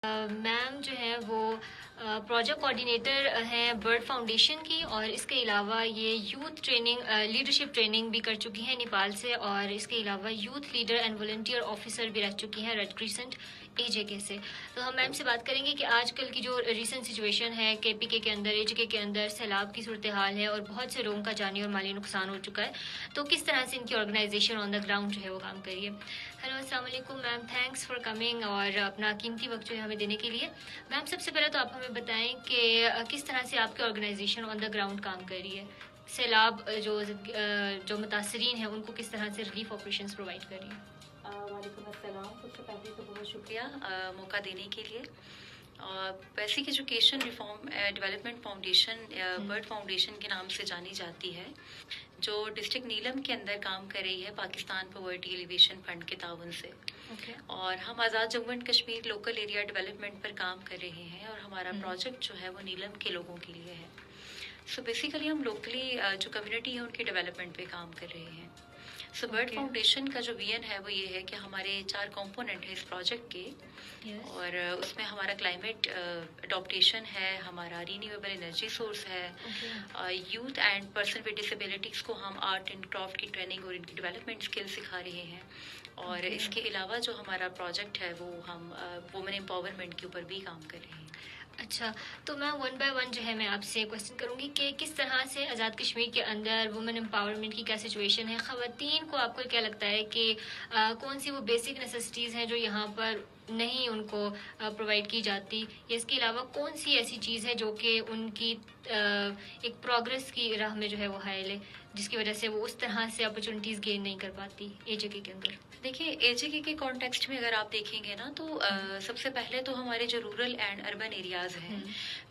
میم جو ہے وہ پروجیکٹ کوآرڈینیٹر ہیں برڈ فاؤنڈیشن کی، اور اس کے علاوہ یہ یوتھ ٹریننگ لیڈرشپ ٹریننگ بھی کر چکی ہیں نیپال سے، اور اس کے علاوہ youth leader and volunteer officer بھی رہ چکی ہیں ریڈ کریسنٹ اے جے کے سے. تو ہم میم سے بات کریں گے کہ آج کل کی جو ریسنٹ سچویشن ہے کے پی کے اندر، اے جے کے اندر سیلاب کی صورتحال ہے اور بہت سے لوگوں کا جانی اور مالی نقصان ہو چکا ہے، تو کس طرح سے ان کی آرگنائزیشن آن دا گراؤنڈ جو ہے وہ کام کر رہی ہے. ہیلو، السلام علیکم میم، تھینکس فار کمنگ اور اپنا قیمتی وقت جو ہے ہمیں دینے کے لیے. میم سب سے پہلے تو آپ ہمیں بتائیں کہ کس طرح سے آپ کی آرگنائزیشن آن دا گراؤنڈ کام کر رہی ہے، سیلاب جو متاثرین ہیں ان کو کس طرح سے ریلیف آپریشنز پرووائڈ کر رہی ہیں. وعلیکم السلام. سب سے پہلے تو بہت شکریہ موقع دینے کے لیے. Basic education reform development foundation bird foundation کے نام سے جانی جاتی ہے، جو ڈسٹرکٹ نیلم کے اندر کام کر رہی ہے پاکستان پاورٹی ایلیویشن فنڈ کے تعاون سے. اور ہم Azad Jammu and Kashmir local area development پر کام کر رہے ہیں، اور ہمارا پروجیکٹ جو ہے وہ نیلم کے لوگوں کے لیے ہے. سو بیسیکلی ہم لوکلی جو کمیونٹی ہے ان کے ڈیولپمنٹ پہ کام کر رہے ہیں. سو برڈ فاؤنڈیشن کا جو ویژن ہے وہ یہ ہے کہ ہمارے 4 کمپوننٹ ہیں اس پروجیکٹ کے، اور اس میں ہمارا کلائمیٹ اڈاپٹیشن ہے، ہمارا رینیویبل انرجی سورس ہے، youth and person with disabilities کو ہم آرٹ اینڈ کرافٹ کی ٹریننگ اور ان کی ڈیولپمنٹ اسکل سکھا رہے ہیں. اور اس کے علاوہ جو ہمارا پروجیکٹ ہے وہ ہم وومن امپاورمنٹ کے اوپر بھی کام کر رہے ہیں. اچھا، تو میں ون بائی ون جو ہے میں آپ سے کوشچن کروں گی کہ کس طرح سے آزاد کشمیر کے اندر وومن امپاورمنٹ کی کیا سچویشن ہے، خواتین کو آپ کو کیا لگتا ہے کہ کون سی وہ بیسک نیسیسٹیز ہیں جو یہاں پر نہیں ان کو پرووائڈ کی جاتی، یا اس کے علاوہ کون سی ایسی چیز ہے جو کہ ان کی ایک پروگرس کی راہ میں جو ہے وہ حائل ہے، جس کی وجہ سے وہ اس طرح سے اپرچونیٹیز گین نہیں کر پاتی اے جے کے اندر. دیکھیے اے جے کے کانٹیکسٹ میں اگر آپ دیکھیں گے نا تو سب سے پہلے تو ہمارے جو رورل اینڈ اربن ایریاز ہیں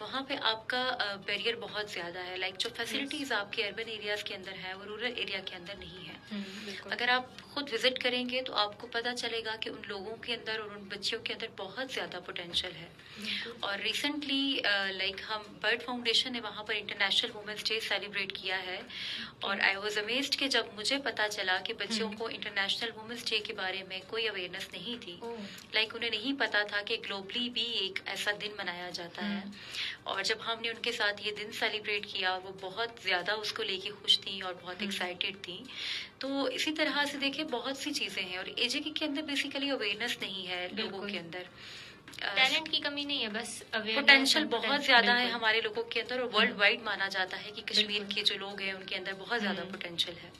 وہاں پہ آپ کا بیریئر بہت زیادہ ہے. لائک جو فیسلٹیز آپ کے اربن ایریاز کے اندر ہیں وہ رورل ایریا کے اندر نہیں ہے. اگر آپ خود وزٹ کریں گے تو آپ کو پتہ چلے گا کہ ان لوگوں کے اندر اور ان بچیوں کے اندر بہت زیادہ پوٹینشیل ہے. اور ریسنٹلی لائک ہم برڈ فاؤنڈیشن نے وہاں پر انٹرنیشنل وومنس ڈے سیلیبریٹ کیا ہے، اور آئی واز امیزڈ کہ جب مجھے پتہ چلا کہ بچیوں کو انٹرنیشنل وومنس ڈے کے بارے میں کوئی اویئرنیس نہیں تھی. لائک انہیں نہیں پتا تھا کہ گلوبلی بھی ایک ایسا دن منایا جاتا ہے. اور جب ہم نے ان کے ساتھ یہ دن سیلیبریٹ کیا وہ بہت زیادہ اس کو لے کے خوش تھیں اور بہت ایکسائٹیڈ تھیں. تو اسی طرح سے دیکھیں بہت سی چیزیں ہیں، اور اے جے کے اندر بیسیکلی اویئرنیس نہیں ہے لوگوں کے اندر. ٹیلنٹ کی کمی نہیں ہے، بس پوٹینشیل بہت زیادہ ہے ہمارے لوگوں کے اندر، اور ورلڈ وائڈ مانا جاتا ہے کہ کشمیر کے جو لوگ ہیں ان کے اندر بہت زیادہ پوٹینشیل ہے.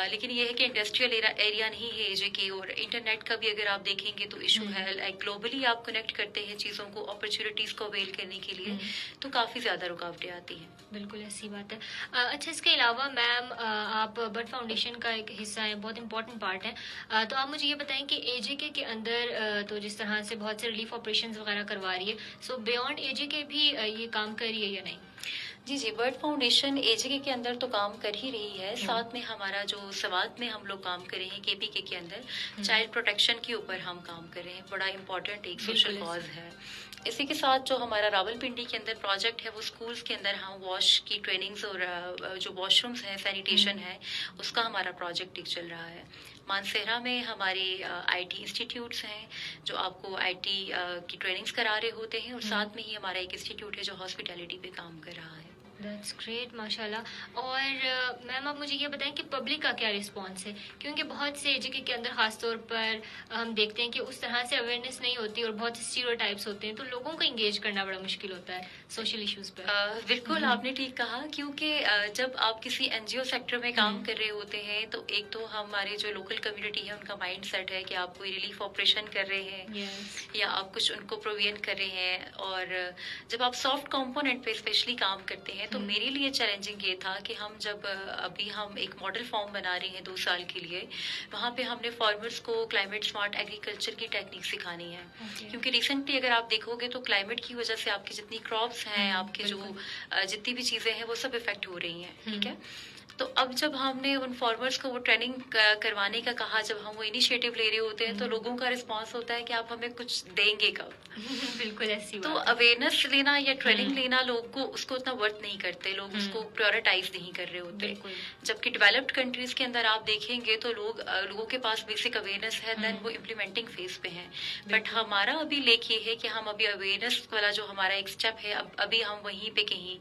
لیکن یہ ہے کہ انڈسٹریل ایریا نہیں ہے اے جے کے، اور انٹرنیٹ کا بھی اگر آپ دیکھیں گے تو ایشو ہے. لائک گلوبلی آپ کنیکٹ کرتے ہیں چیزوں کو، اپرچونیٹیز کو اویل کرنے کے لیے، تو کافی زیادہ رکاوٹیں آتی ہیں. بالکل ایسی بات ہے. اچھا، اس کے علاوہ میم آپ برڈ فاؤنڈیشن کا ایک حصہ ہیں، بہت امپورٹنٹ پارٹ ہے، تو آپ مجھے یہ بتائیں کہ اے جے کے اندر تو جس طرح سے بہت سے ریلیف آپریشنز وغیرہ کروا رہی ہے، سو بیونڈ اے جے کے بھی یہ کام کر رہی ہے یا نہیں؟ جی برڈ فاؤنڈیشن اے جے کے اندر تو کام کر ہی رہی ہے. ساتھ میں ہمارا جو سوات میں ہم لوگ کام کر رہے ہیں کے پی کے اندر چائلڈ پروٹیکشن کے اوپر ہم کام کر رہے ہیں. بڑا امپورٹنٹ ایک سوشل کاز ہے. اسی کے ساتھ جو ہمارا راول پنڈی کے اندر پروجیکٹ ہے وہ اسکولس کے اندر ہم واش کی ٹریننگز اور جو واش رومز ہیں سینیٹیشن ہے اس کا ہمارا پروجیکٹ ایک چل رہا ہے. مانسہرہ میں ہمارے آئی ٹی انسٹیٹیوٹس ہیں جو آپ کو آئی ٹی کی ٹریننگز کرا رہے ہوتے ہیں، اور ساتھ میں ہی ہمارا ایک انسٹیٹیوٹ ہے جو ہاسپٹیلٹی پہ کام کر رہا ہے. دیٹس گریٹ، ماشاء اللہ. اور میم آپ مجھے یہ بتائیں کہ پبلک کا کیا رسپانس ہے، کیونکہ بہت سے ایجوکے کے اندر خاص طور پر ہم دیکھتے ہیں کہ اس طرح سے اویئرنیس نہیں ہوتی اور بہت سے اسٹیریوٹائپس ہوتے ہیں، تو لوگوں کو انگیج کرنا بڑا مشکل ہوتا ہے سوشل ایشوز پر. بالکل آپ نے ٹھیک کہا، کیونکہ جب آپ کسی این جی او سیکٹر میں کام کر رہے ہوتے ہیں تو ایک تو ہمارے جو لوکل کمیونٹی ہے ان کا مائنڈ سیٹ ہے کہ آپ کوئی ریلیف آپریشن کر رہے ہیں یا آپ کچھ ان کو پروویژن کر رہے ہیں. اور جب آپ سافٹ کمپوننٹ پہ اسپیشلی کام کرتے ہیں تو میرے لیے چیلنجنگ یہ تھا کہ ہم جب ابھی ہم ایک ماڈل فارم بنا رہے ہیں 2 سال کے لیے، وہاں پہ ہم نے فارمرز کو کلائمیٹ اسمارٹ ایگریکلچر کی ٹیکنیک سکھانی ہے. کیونکہ ریسنٹلی اگر آپ دیکھو گے تو کلائمیٹ کی وجہ سے آپ کی جتنی کراپس ہیں، آپ کے جو جتنی بھی چیزیں ہیں وہ سب افیکٹ ہو رہی ہیں. ٹھیک ہے، تو اب جب ہم نے ان فارمرز کو وہ ٹریننگ کروانے کا کہا، جب ہم وہ انیشیٹو لے رہے ہوتے ہیں تو لوگوں کا رسپانس ہوتا ہے کہ آپ ہمیں کچھ دیں گے کب. بالکل ایسی تو بات ہے. اویئرنیس لینا یا ٹریننگ لینا لوگوں کو اس کو اتنا ورتھ نہیں کرتے، لوگ اس کو پریورٹائز نہیں کر رہے ہوتے. بالکل. جبکہ ڈیولپڈ کنٹریز کے اندر آپ دیکھیں گے تو لوگوں کے پاس بیسک اویئرنیس ہے، دین وہ امپلیمنٹنگ فیز پہ ہیں. بٹ ہمارا ابھی لیک یہ ہے کہ ہم ابھی اویئرنیس والا جو ہمارا ایک اسٹیپ ہے ابھی ہم وہیں پہ کہیں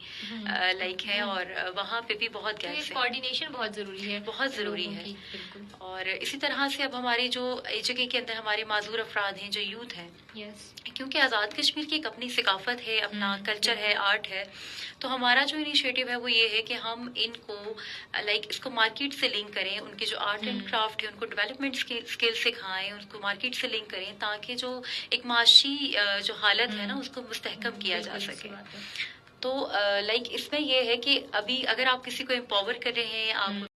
لائک ہیں، اور وہاں پہ بھی بہت گیپس ہیں. کوآرڈینیشن بہت ضروری ہے. بہت ضروری ہے. بالکل. اور اسی طرح سے اب ہماری جو جگہ کے اندر ہمارے معذور افراد ہیں، جو یوتھ ہیں، کیونکہ آزاد کشمیر کی ایک اپنی ثقافت ہے، اپنا کلچر ہے، آرٹ ہے، تو ہمارا جو انیشیٹو ہے وہ یہ ہے کہ ہم ان کو لائک اس کو مارکیٹ سے لنک کریں، ان کی جو آرٹ اینڈ کرافٹ ہے ان کو ڈیولپمنٹ اسکل سکھائیں، ان کو مارکیٹ سے لنک کریں، تاکہ جو ایک معاشی جو حالت ہے نا اس کو مستحکم کیا جا سکے. تو لائک اس میں یہ ہے کہ ابھی اگر آپ کسی کو امپاور کر رہے ہیں، آپ